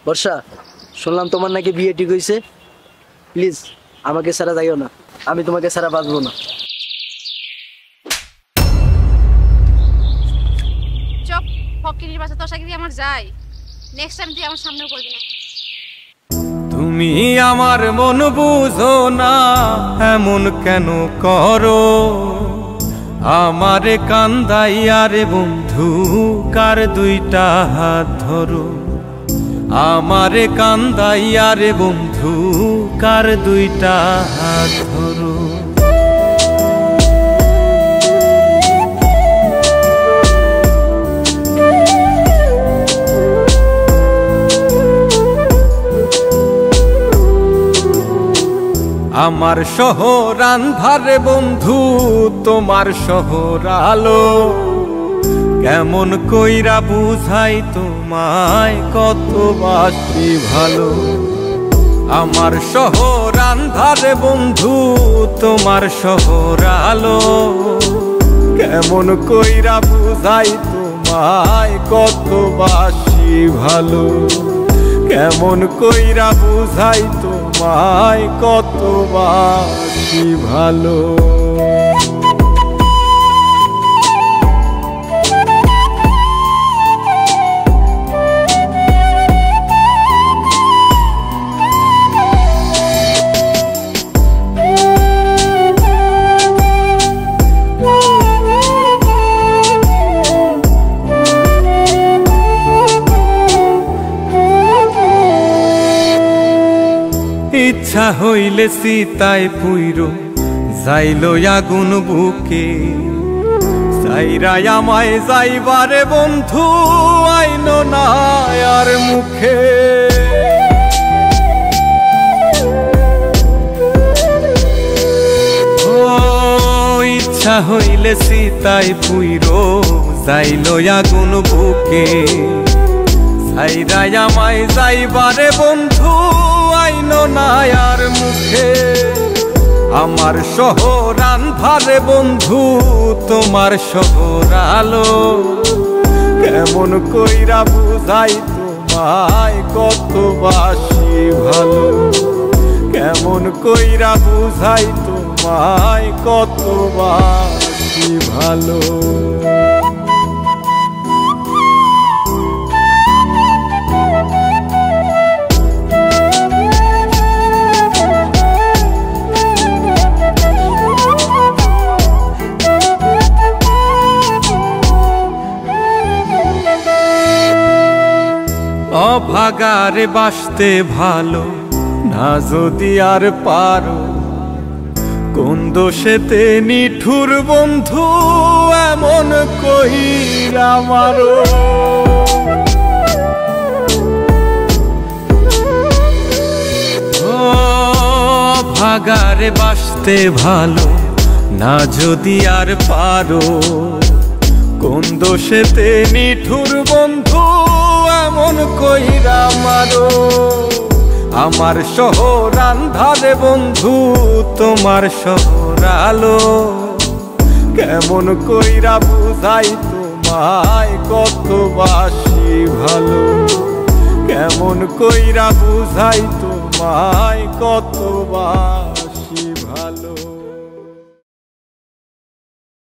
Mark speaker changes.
Speaker 1: বর্ষা, শুনলাম তোমার নাকি বিয়ে ঠিক হয়েছে। প্লিজ আমাকে ছাড়া যাইও না, আমি তোমাকে ছাড়া বাঁচবো না।
Speaker 2: চুপ, ফকিরের বাসা তোর সাথে আমার যাই, নেক্সট টাইম তুই আমার সামনেও করবি না।
Speaker 3: তুমি আমার মন বুঝো না, এমন কেন করো? আমারে কান্দাইয়া রে বন্ধু, কার দুইটা হাত ধরো। আমারে কান্দাইয়া রে বন্ধু, কার দুইটা হাত ধরো। আমার শহর আন্ধারে বন্ধু, তোমার শহর আলো। কেমন কইরা বুঝাই তোমায়, কত বাসি ভালো। আমার শহর আন্ধারে বন্ধু, তোমার শহর আলো। কেমন কইরা বুঝাই তোমায়, কত বাসি ভালো। কেমন কইরা বুঝাই তোমায়, কত বাসি ভালো। ইচ্ছা হইলে সীতায় পুইরো যাইলো আগুন বুকে। সাইরাই আমায় যাইবারে বন্ধু, আইনো না আর মুখে। ও ইচ্ছা হইলে সীতায় পুইরো যাইলো আগুন বুকে। সাইরাই আমায় যাইবারে বন্ধু, আইনো না আর মুখে। আমার শহর আন্ধারে বন্ধু, তোমার শহর আলো। কেমন কইরা বুঝাই তোমায়, কত বাসি ভালো। কেমন কইরা বুঝাই তোমায়, কত বাসি ভালো। অভাগারে বাসতে ভালো না যদি আর পারো। কোন দোষেতে নিঠুর বন্ধু, এমন কইরা মারো। অভাগারে বাসতে ভালো না যদি আর পারো। কোন দোষেতে নিঠুর বন্ধু, এমন কইরা মারো। আমার শহর আন্ধারে বন্ধু, তোমার শহর আলো। কেমন কইরা বুঝাই তোমায়, কত বাসি ভালো। কেমন কইরা বুঝাই তোমায়, কত বাসি